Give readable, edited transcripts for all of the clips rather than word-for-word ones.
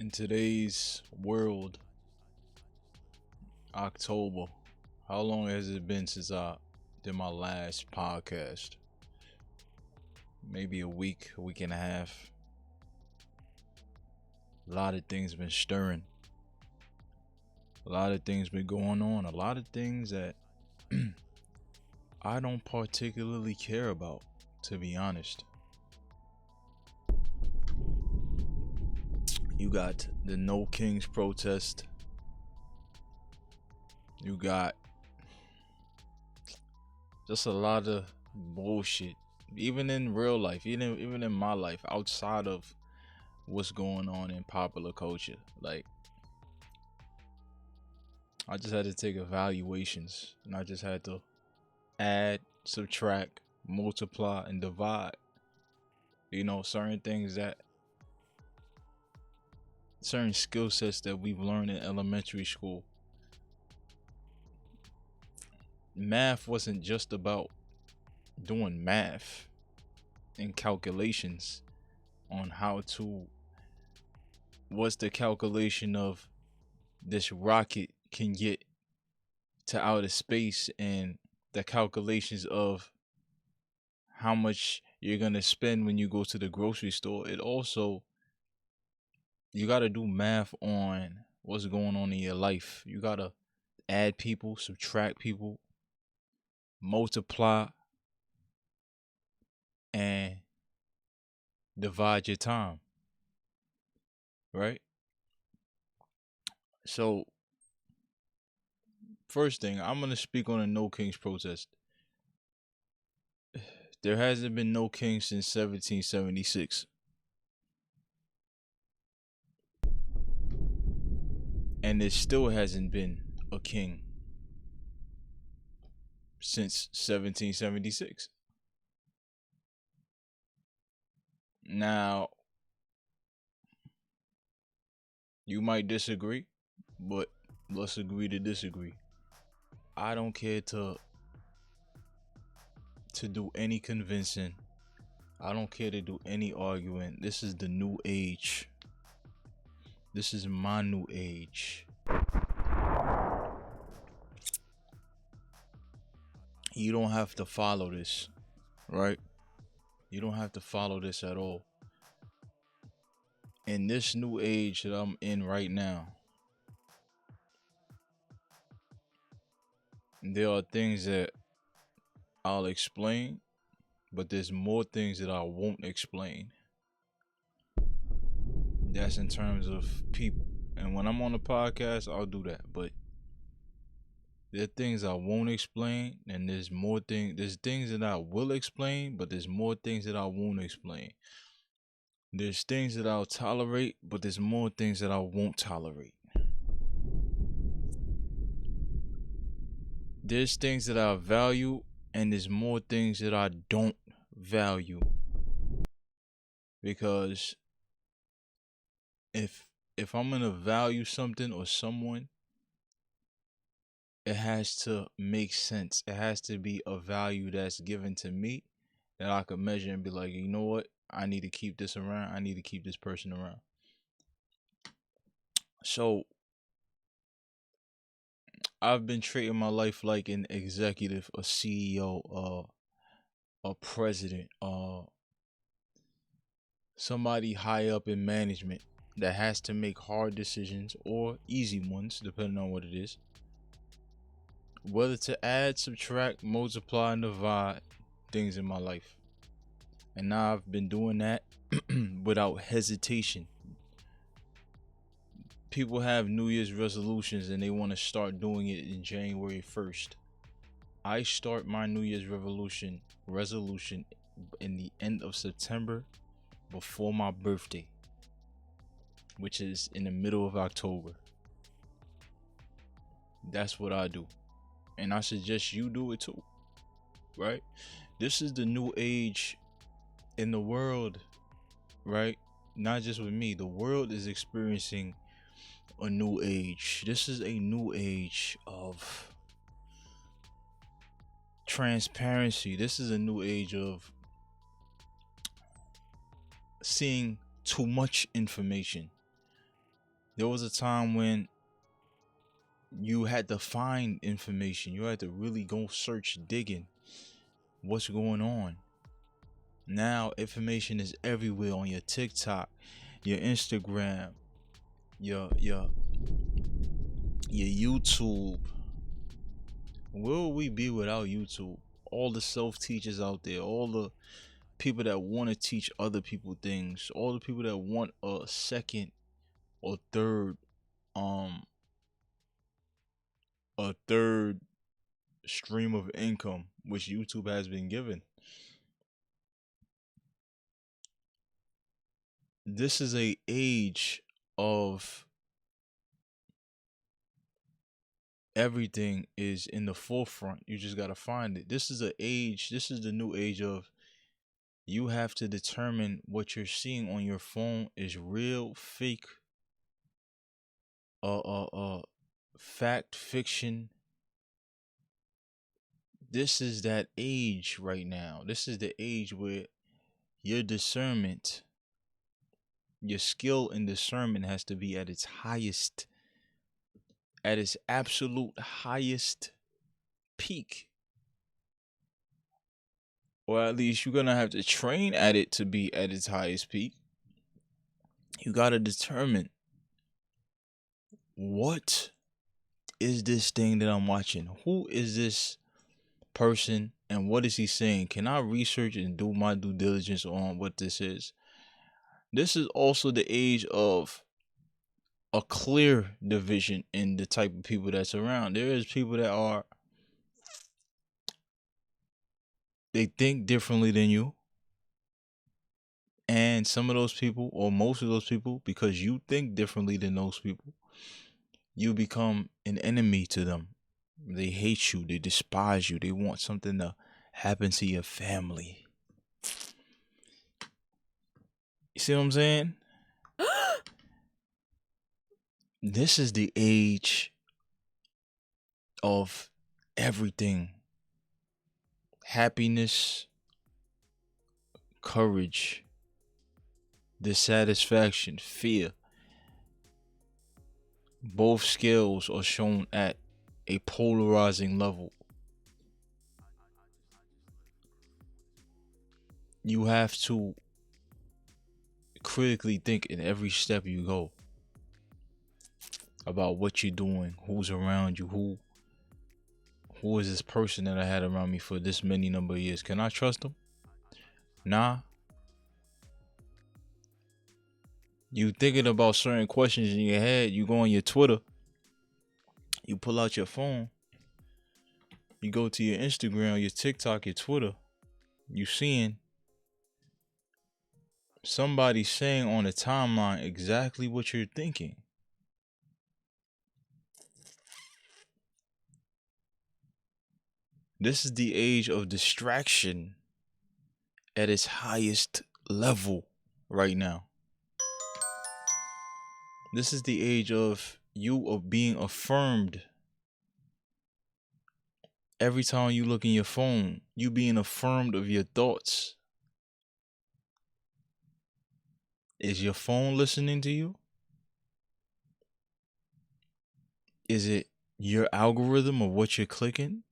In today's world, October, how long has it been since I did my last podcast? Maybe a week and a half. A lot of things been stirring. A lot of things been going on. A lot of things that I don't particularly care about, to be honest. You got the No Kings protest. You got just a lot of bullshit. Even in real life, even in my life, outside of what's going on in popular culture. Like, I just had to take evaluations and I just had to add, subtract, multiply, and divide. Certain skill sets that we've learned in elementary school. Math wasn't just about doing math and calculations on what's the calculation of this rocket can get to outer space, and the calculations of how much you're going to spend when you go to the grocery store. It also, you got to do math on what's going on in your life. You got to add people, subtract people, multiply, and divide your time, right? So, first thing, I'm going to speak on the No Kings protest. There hasn't been no king since 1776. And there still hasn't been a king since 1776. Now, you might disagree, but let's agree to disagree. I don't care to do any convincing. I don't care to do any arguing. This is the new age. This is my new age. You don't have to follow this, right? You don't have to follow this at all. In this new age that I'm in right now, there are things that I'll explain, but there's more things that I won't explain. That's in terms of people. And when I'm on the podcast, I'll do that. But there are things I won't explain, and there's things that I will explain, but there's more things that I won't explain. There's things that I'll tolerate, but there's more things that I won't tolerate. There's things that I value, and there's more things that I don't value. Because if I'm gonna value something or someone, it has to make sense. It has to be a value that's given to me that I could measure and be like, you know what? I need to keep this around. I need to keep this person around. So I've been treating my life like an executive, a CEO, a president, somebody high up in management that has to make hard decisions or easy ones, depending on what it is. Whether to add, subtract, multiply, and divide things in my life. And now I've been doing that without hesitation. People have New Year's resolutions and they want to start doing it in January 1st. I start my New Year's resolution in the end of September, before my birthday, which is in the middle of October. That's what I do. And I suggest you do it too, right? This is the new age in the world, right? Not just with me. The world is experiencing a new age. This is a new age of transparency. This is a new age of seeing too much information. There was a time when you had to find information. You had to really go search, digging what's going on. Now information is everywhere on your TikTok, your Instagram, your YouTube. Where would we be without YouTube? All the self teachers out there, all the people that want to teach other people things, all the people that want a second or third um a third stream of income which YouTube has been given. This is a age of everything is in the forefront. You just got to find it. This is the new age of you have to determine what you're seeing on your phone is real, fake, uh uh uh fact, fiction. This is that age right now. This is the age where your discernment, your skill in discernment has to be at its highest, at its absolute highest peak. Or at least you're gonna have to train at it to be at its highest peak. You gotta determine, what is this thing that I'm watching? Who is this person and what is he saying? Can I research and do my due diligence on what this is? This is also the age of a clear division in the type of people that's around. There is people that are, they think differently than you. And some of those people, or most of those people, because you think differently than those people, you become an enemy to them. They hate you, they despise you, they want something to happen to your family. You see what I'm saying? This is the age of everything: happiness, courage, dissatisfaction, fear. Both scales are shown at a polarizing level. You have to critically think in every step you go about what you're doing, who's around you, who is this person that I had around me for this many number of years? Can I trust them? Nah. You thinking about certain questions in your head, you go on your Twitter, you pull out your phone, you go to your Instagram, your TikTok, your Twitter, you seeing somebody saying on the timeline exactly what you're thinking. This is the age of distraction at its highest level right now. This is the age of you of being affirmed. Every time you look in your phone, you being affirmed of your thoughts. Is your phone listening to you? Is it your algorithm of what you're clicking?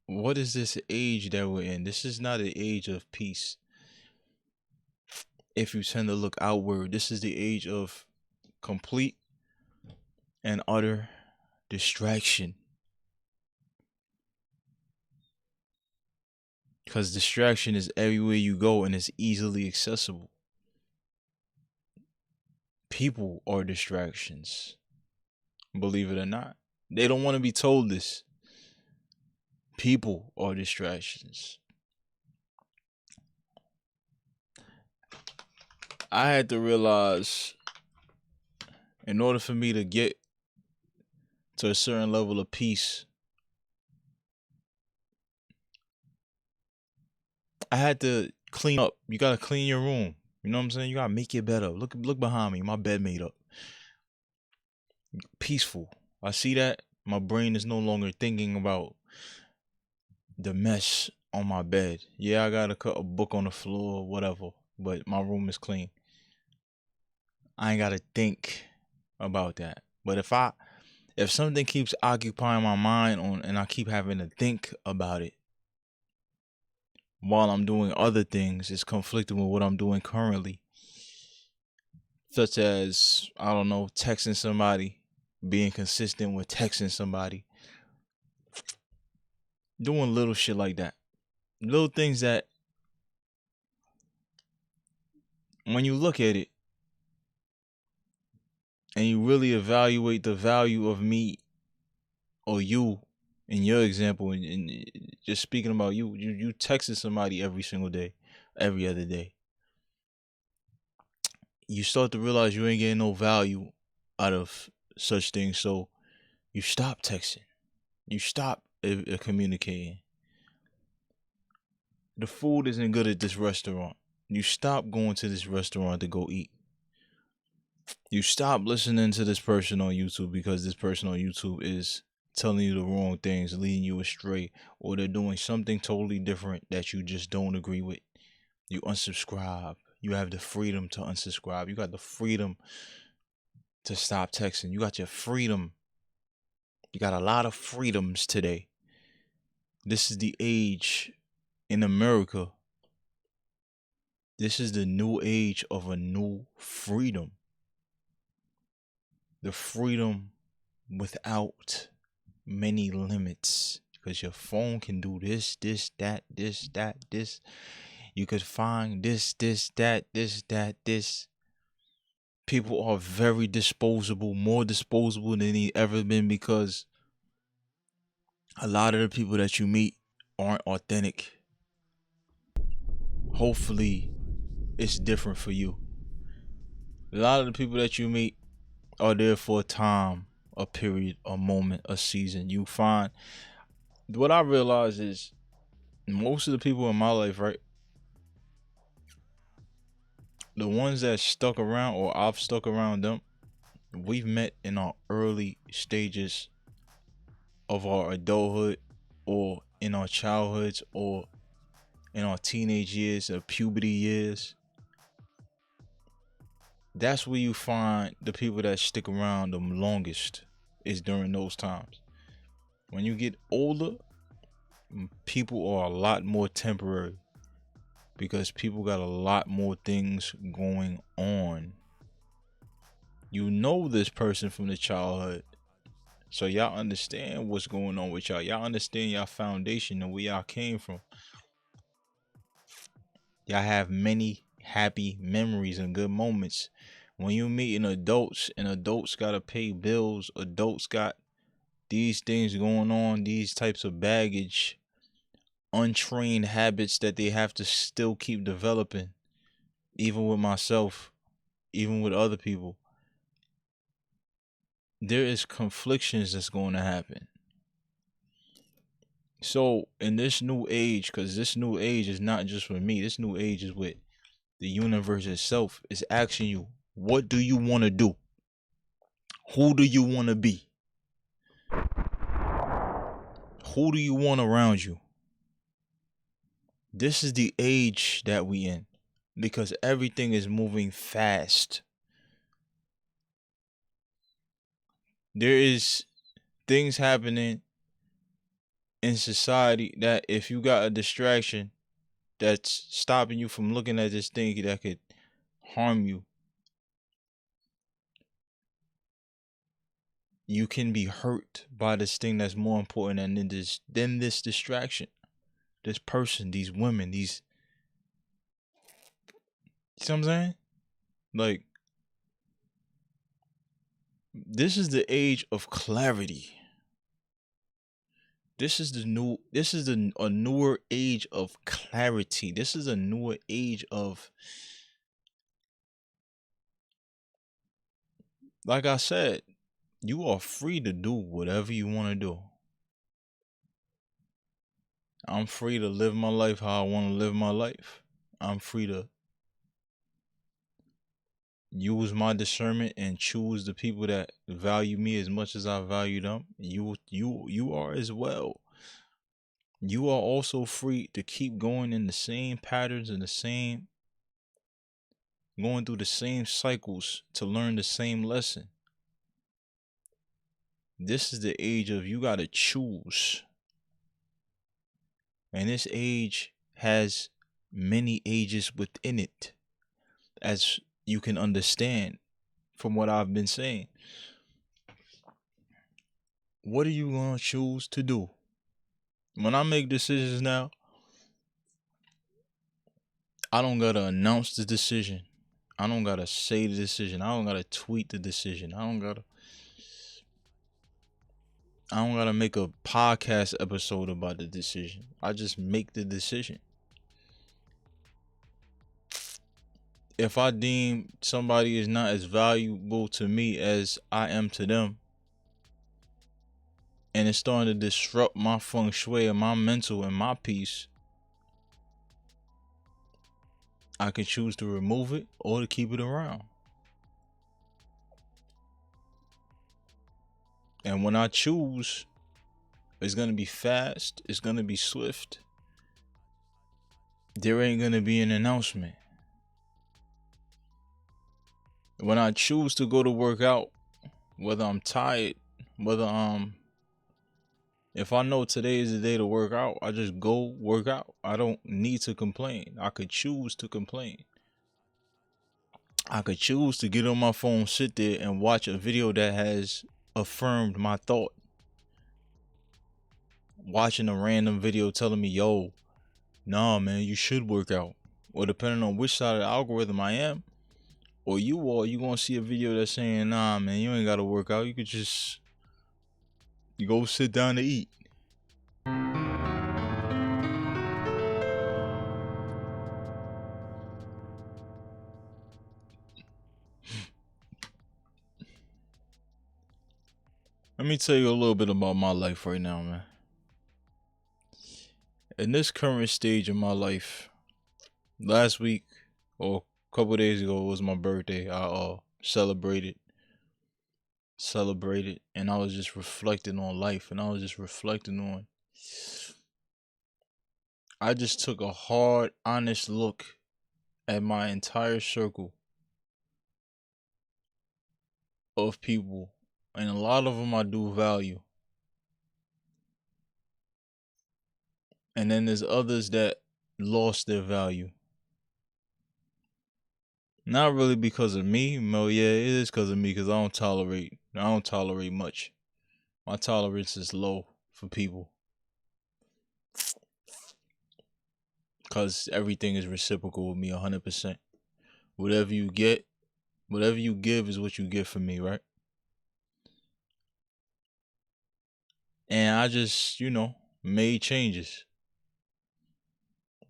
What is this age that we're in? This is not an age of peace. If you tend to look outward, this is the age of complete and utter distraction. Because distraction is everywhere you go and it's easily accessible. People are distractions, believe it or not. They don't want to be told this. People are distractions. I had to realize, in order for me to get to a certain level of peace, I had to clean up. You gotta clean your room. You know what I'm saying? You gotta make it better. Look behind me. My bed made up. Peaceful. I see that. My brain is no longer thinking about the mess on my bed. Yeah, I gotta cut a book on the floor or whatever, but my room is clean. I ain't gotta think. about that. But if something keeps occupying my mind on and I keep having to think about it while I'm doing other things, it's conflicting with what I'm doing currently. Such as, I don't know, texting somebody, being consistent with texting somebody, doing little shit like that. Little things that when you look at it and you really evaluate the value of me or you in your example, and just speaking about you texting somebody every single day, every other day, you start to realize you ain't getting no value out of such things. So you stop texting, you stop communicating. The food isn't good at this restaurant. You stop going to this restaurant to go eat. You stop listening to this person on YouTube because this person on YouTube is telling you the wrong things, leading you astray, or they're doing something totally different that you just don't agree with. You unsubscribe. You have the freedom to unsubscribe. You got the freedom to stop texting. You got your freedom. You got a lot of freedoms today. This is the age in America. This is the new age of a new freedom. The freedom without many limits, because your phone can do this, that, this. You could find this, that. People are very disposable, more disposable than they ever been, because a lot of the people that you meet aren't authentic. Hopefully, it's different for you. A lot of the people that you meet are there for a time, a period, a moment, a season. You find what I realize is most of the people in my life, right? The ones that stuck around, or I've stuck around them, we've met in our early stages of our adulthood, or in our childhoods, or in our teenage years, or puberty years. That's where you find the people that stick around the longest, is during those times. When you get older, people are a lot more temporary, because people got a lot more things going on. You know this person from the childhood, so y'all understand what's going on with y'all. Y'all understand y'all foundation and where y'all came from. Y'all have many happy memories and good moments. When you meeting adults, and adults gotta pay bills, adults got these things going on, these types of baggage, untrained habits that they have to still keep developing, even with myself, even with other people. There is conflictions that's going to happen. So in this new age, because this new age is not just for me, this new age is with the universe itself, is asking you, what do you want to do? Who do you want to be? Who do you want around you? This is the age that we in, because everything is moving fast. There is things happening in society that if you got a distraction that's stopping you from looking at this thing that could harm you, you can be hurt by this thing that's more important than this distraction. This person, these women, these, you know what I'm saying? Like, this is the age of clarity. This is a newer age of clarity. This is a newer age of, like I said, you are free to do whatever you want to do. I'm free to live my life how I want to live my life. I'm free to use my discernment and choose the people that value me as much as I value them. You are as well. You are also free to keep going in the same patterns and going through the same cycles to learn the same lesson. This is the age of you gotta choose. And this age has many ages within it, as you can understand from what I've been saying. What are you gonna choose to do? When I make decisions now, I don't gotta announce the decision. I don't gotta say the decision. I don't gotta tweet the decision. I don't gotta make a podcast episode about the decision. I just make the decision. If I deem somebody is not as valuable to me as I am to them, and it's starting to disrupt my feng shui and my mental and my peace, I can choose to remove it or to keep it around. And when I choose, it's going to be fast. It's going to be swift. There ain't going to be an announcement. When I choose to go to work out, whether I'm tired, if I know today is the day to work out, I just go work out. I don't need to complain. I could choose to complain. I could choose to get on my phone, sit there and watch a video that has affirmed my thought. Watching a random video telling me, yo, nah, man, you should work out. Or depending on which side of the algorithm I am, or you gonna see a video that's saying, nah, man, you ain't gotta work out. You could just go sit down to eat. Let me tell you a little bit about my life right now, man. In this current stage of my life, last week or a couple days ago was my birthday. I celebrated, and I was just reflecting on life, and I was just reflecting on. I just took a hard, honest look at my entire circle of people, and a lot of them I do value. And then there's others that lost their value. Not really because of me. Well, yeah, it is because of me, because I don't tolerate much. My tolerance is low for people. Because everything is reciprocal with me 100%. Whatever you give is what you get from me, right? And I just, made changes.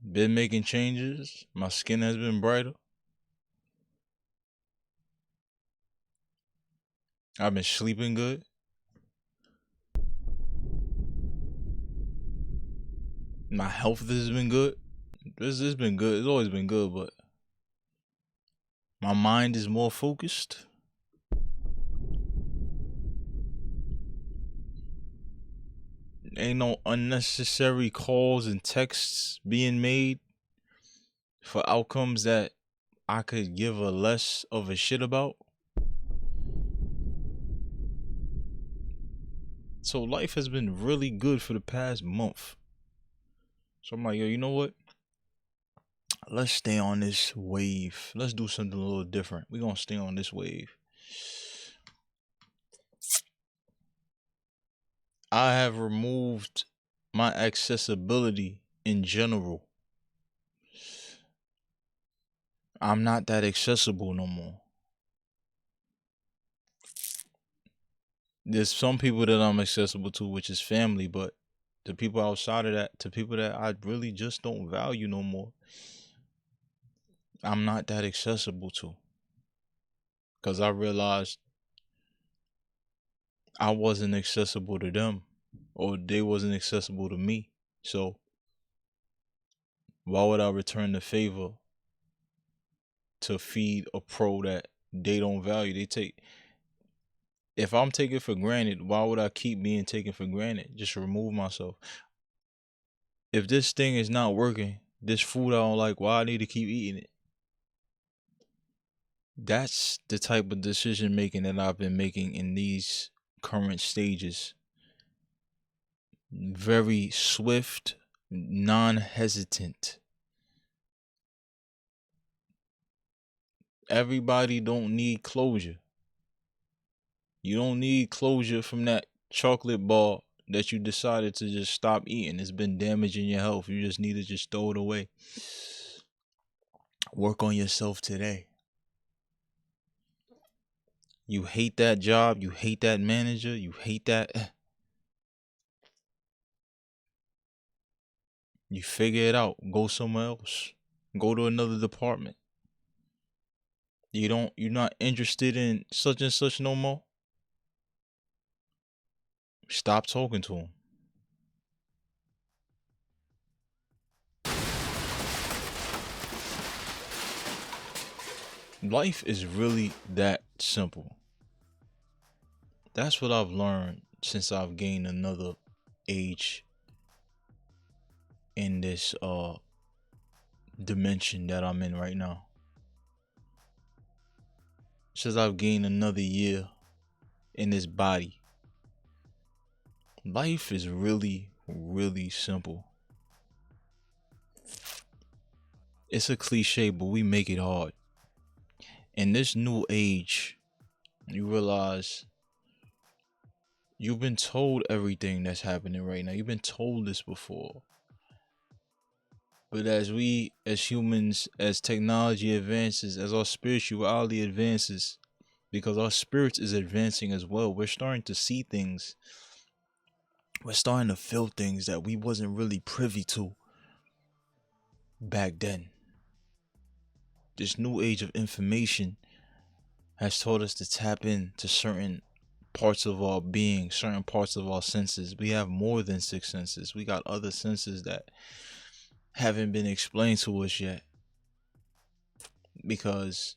Been making changes. My skin has been brighter. I've been sleeping good. My health has been good. This has been good. It's always been good, but my mind is more focused. Ain't no unnecessary calls and texts being made for outcomes that I could give a less of a shit about. So life has been really good for the past month. So I'm like, yo, you know what? Let's stay on this wave. Let's do something a little different. We're going to stay on this wave. I have removed my accessibility in general. I'm not that accessible no more. There's some people that I'm accessible to, which is family, but the people outside of that, to people that I really just don't value no more, I'm not that accessible to. Because I realized I wasn't accessible to them, or they wasn't accessible to me. So why would I return the favor to feed a pro that they don't value? If I'm taken for granted, why would I keep being taken for granted? Just remove myself. If this thing is not working, this food I don't like, why I need to keep eating it? That's the type of decision making that I've been making in these current stages. Very swift, non-hesitant. Everybody don't need closure. You don't need closure from that chocolate bar that you decided to just stop eating. It's been damaging your health. You just need to just throw it away. Work on yourself today. You hate that job. You hate that manager. You hate that. You figure it out. Go somewhere else. Go to another department. You're not interested in such and such no more. Stop talking to him. Life is really that simple. That's what I've learned since I've gained another age in this dimension that I'm in right now. Since I've gained another year in this body. Life is really, really simple. It's a cliche, but we make it hard. In this new age, you realize you've been told everything that's happening right now. You've been told this before. But as we, as humans, as technology advances, as our spirituality advances, because our spirits is advancing as well, we're starting to see things. We're starting to feel things that we wasn't really privy to back then. This new age of information has taught us to tap into certain parts of our being, certain parts of our senses. We have more than 6 senses. We got other senses that haven't been explained to us yet, because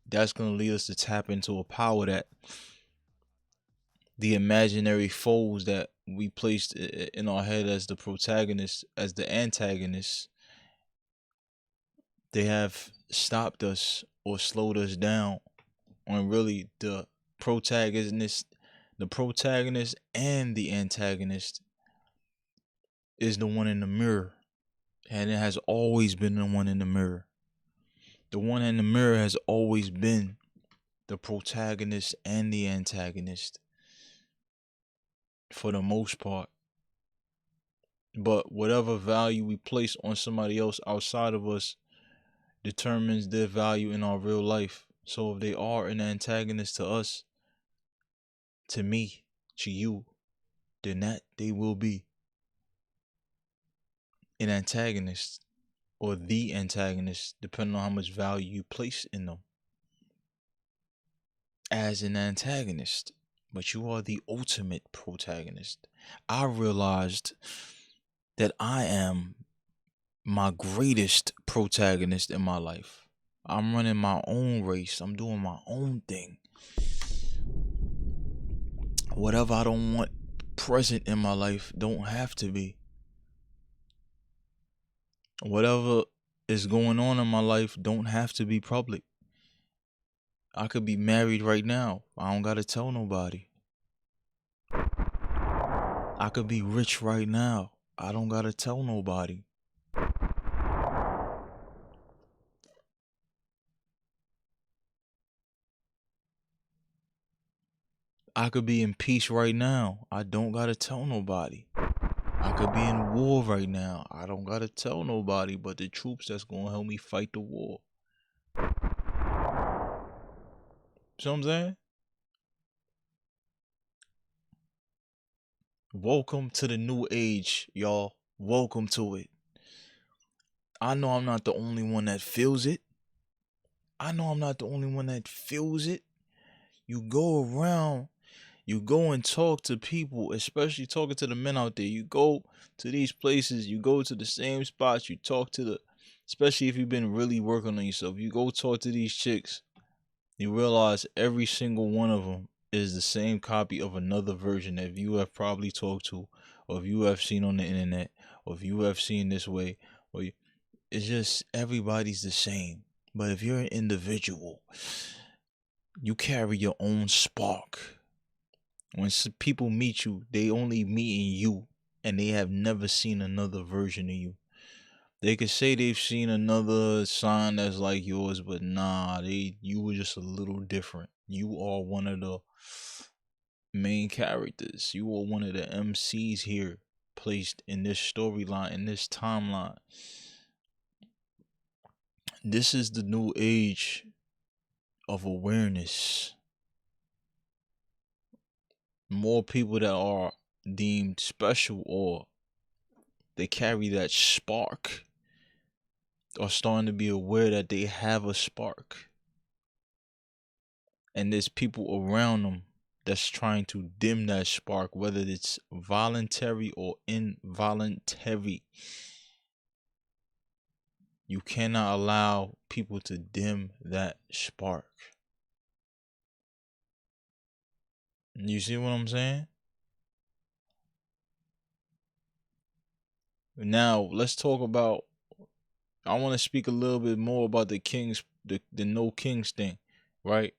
that's going to lead us to tap into a power that the imaginary foes that we placed in our head as the protagonist, as the antagonist, they have stopped us or slowed us down on really the protagonist and the antagonist is the one in the mirror. And it has always been the one in the mirror. The one in the mirror has always been the protagonist and the antagonist for the most part. But whatever value we place on somebody else outside of us determines their value in our real life. So if they are an antagonist to us, to me, to you, then that they will be an antagonist, or the antagonist, depending on how much value you place in them as an antagonist. But you are the ultimate protagonist. I realized that I am my greatest protagonist in my life. I'm running my own race. I'm doing my own thing. Whatever I don't want present in my life don't have to be. Whatever is going on in my life don't have to be public. I could be married right now. I don't gotta tell nobody. I could be rich right now. I don't gotta tell nobody. I could be in peace right now. I don't gotta tell nobody. I could be in war right now. I don't gotta tell nobody but the troops that's gonna help me fight the war. See what I'm saying? Welcome to the new age, y'all. Welcome to it. I know I'm not the only one that feels it. You go around, you go and talk to people, especially talking to the men out there. You go to these places, you go to the same spots, you talk to especially if you've been really working on yourself, you go talk to these chicks, you realize every single one of them is the same copy of another version that you have probably talked to, or if you have seen on the internet, or if you have seen this way, it's just everybody's the same. But if you're an individual, you carry your own spark. When people meet you, they only meeting you, and they have never seen another version of you. They could say they've seen another sign that's like yours, but nah, you were just a little different. You are one of the main characters. You are one of the MCs here, placed in this storyline, in this timeline. This is the new age of awareness. More people that are deemed special, or they carry that spark, are starting to be aware that they have a spark. And there's people around them that's trying to dim that spark, whether it's voluntary or involuntary. You cannot allow people to dim that spark. You see what I'm saying? Now, let's talk about, I want to speak a little bit more about the kings, the no kings thing, right?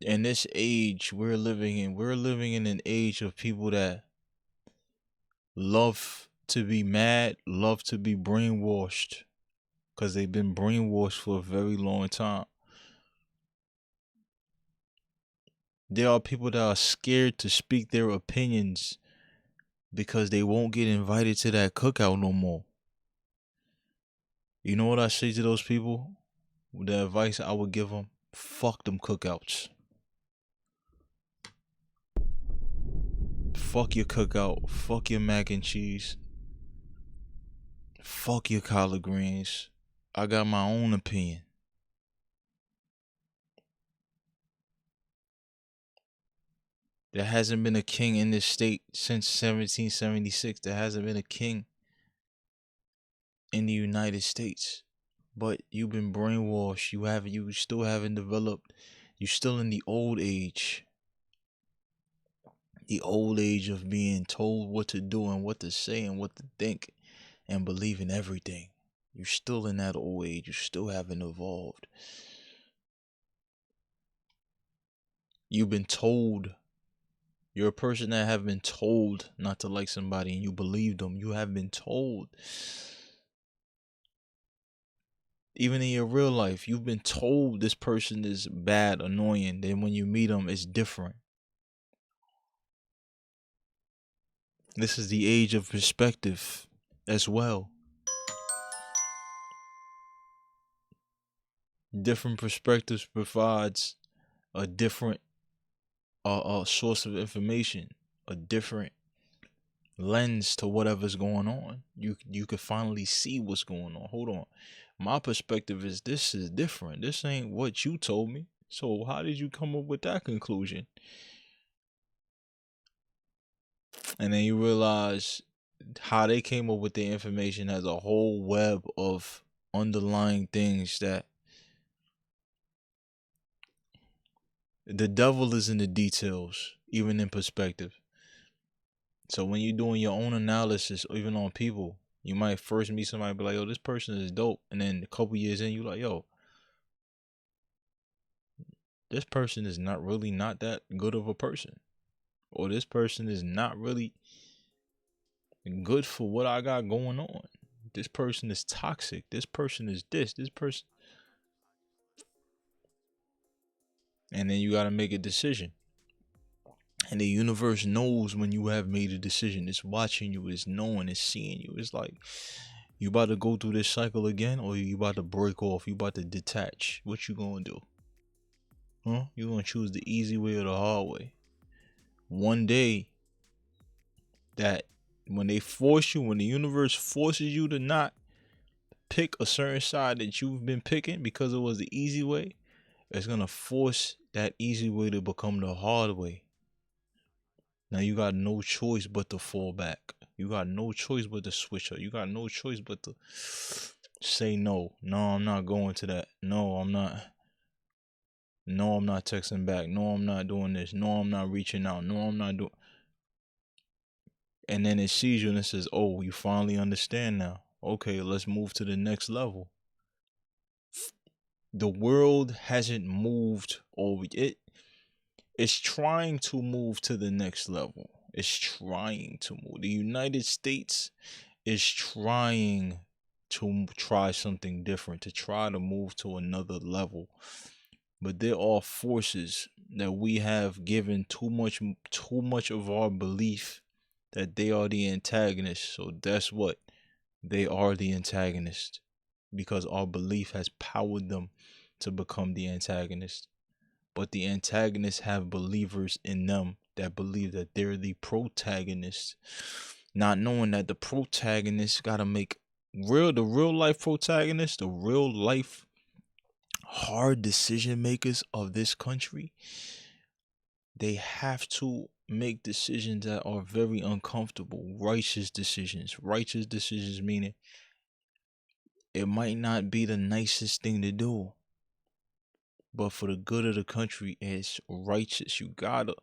In this age we're living in an age of people that love to be mad, love to be brainwashed, because they've been brainwashed for a very long time. There are people that are scared to speak their opinions because they won't get invited to that cookout no more. You know what I say to those people? The advice I would give them: fuck them cookouts. Fuck your cookout. Fuck your mac and cheese. Fuck your collard greens. I got my own opinion. There hasn't been a king in this state since 1776. There hasn't been a king in the United States. But you've been brainwashed. You still haven't developed. You're still in the old age. The old age of being told what to do and what to say and what to think and believe in everything. You're still in that old age. You still haven't evolved. You've been told. You're a person that have been told not to like somebody and you believe them. You have been told. Even in your real life, you've been told this person is bad, annoying. Then when you meet them, it's different. This is the age of perspective as well. Different perspectives provides a different source of information, a different lens to whatever's going on. You can finally see what's going on. Hold on. My perspective is this is different. This ain't what you told me. So how did you come up with that conclusion? And then you realize how they came up with the information has a whole web of underlying things that the devil is in the details, even in perspective. So when you're doing your own analysis, even on people, you might first meet somebody and be like, yo, this person is dope. And then a couple years in, you're like, yo, this person is not really not that good of a person. Or this person is not really good for what I got going on. This person is toxic. This person is this person. And then you got to make a decision. And the universe knows when you have made a decision. It's watching you, it's knowing, it's seeing you. It's like, you about to go through this cycle again, or you about to break off, you about to detach. What you gonna do? Huh? You gonna choose the easy way or the hard way? One day, that when they force you, when the universe forces you to not pick a certain side that you've been picking because it was the easy way, it's gonna force that easy way to become the hard way. Now you got no choice but to fall back. You got no choice but to switch up. You got no choice but to say no. No, I'm not going to that. No, I'm not. No, I'm not texting back. No, I'm not doing this. No, I'm not reaching out. No, I'm not doing. And then it sees you and it says, oh, you finally understand now. Okay, let's move to the next level. The world hasn't moved over it. It's trying to move to the next level. It's trying to move. The United States is trying to try something different, to try to move to another level. But there are forces that we have given too much of our belief that they are the antagonist. So that's what they are, the antagonist, because our belief has powered them to become the antagonist. But the antagonists have believers in them that believe that they're the protagonist, not knowing that the protagonist got to make the real life protagonist, the real life hard decision makers of this country. They have to make decisions that are very uncomfortable, righteous decisions. Righteous decisions meaning it might not be the nicest thing to do, but for the good of the country, it's righteous. You gotta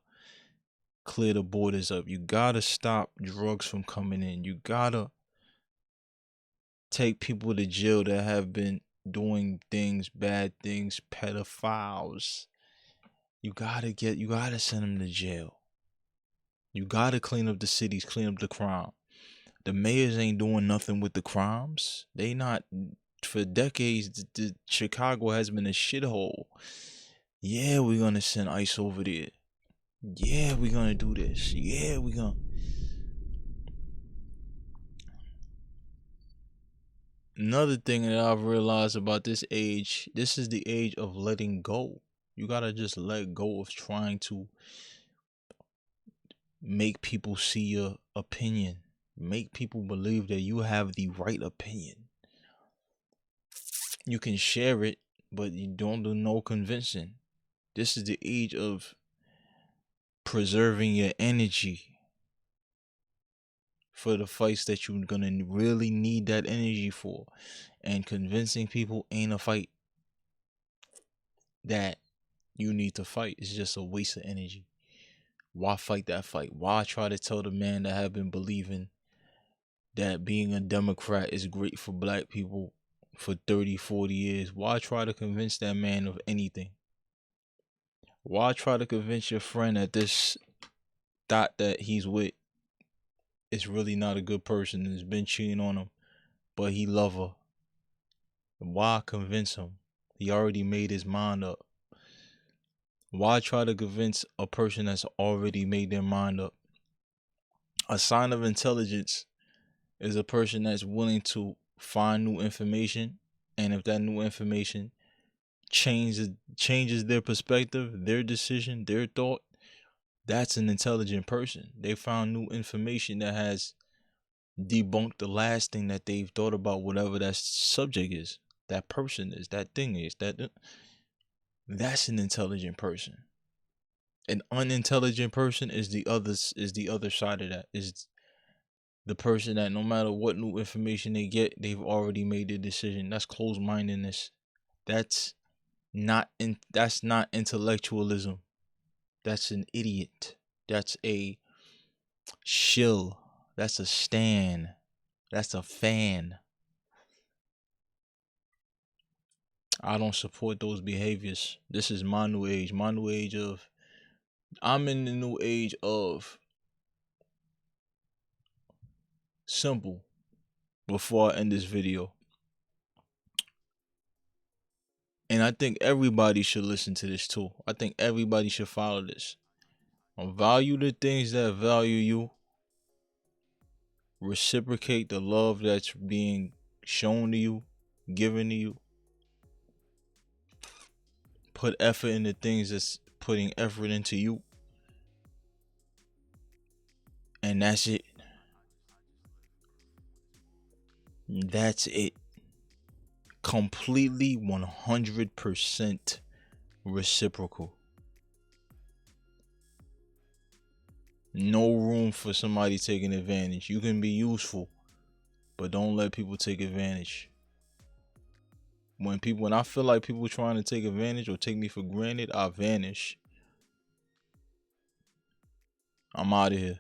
clear the borders up. You gotta stop drugs from coming in. You gotta take people to jail that have been doing things, bad things, pedophiles. You gotta send them to jail. You gotta clean up the cities, clean up the crime. The mayors ain't doing nothing with the crimes. They not. For decades, Chicago has been a shithole. Yeah, we're gonna send ICE over there. Yeah, we're gonna do this. Yeah, we're gonna. Another thing that I've realized about this age, this is the age of letting go. You gotta just let go of trying to make people see your opinion. Make people believe that you have the right opinion. You can share it, but you don't do no convincing. This is the age of preserving your energy for the fights that you're gonna really need that energy for. And convincing people ain't a fight that you need to fight. It's just a waste of energy. Why fight that fight? Why try to tell the man that have been believing that being a Democrat is great for black people for 30, 40 years? Why try to convince that man of anything? Why try to convince your friend that this thought that he's with is really not a good person and has been cheating on him, but he love her? Why convince him? He already made his mind up. Why try to convince a person that's already made their mind up? A sign of intelligence is a person that's willing to find new information, and if that new information changes their perspective, their decision, their thought, that's an intelligent person. They found new information that has debunked the last thing that they've thought about, whatever that subject is, that person is, that thing is, that's an intelligent person. An unintelligent person is the other side of that. Is the person that no matter what new information they get, they've already made their decision. That's closed-mindedness. That's not intellectualism. That's an idiot. That's a shill. That's a stan. That's a fan. I don't support those behaviors. This is my new age. I'm in the new age of simple. Before I end this video, and I think everybody should listen to this too. I think everybody should follow this. Value the things that value you. Reciprocate the love that's being shown to you, given to you. Put effort into things that's putting effort into you. And that's it. That's it. Completely 100% reciprocal. No room for somebody taking advantage. You can be useful, but don't let people take advantage. When I feel like people trying to take advantage or take me for granted, I vanish. I'm out of here.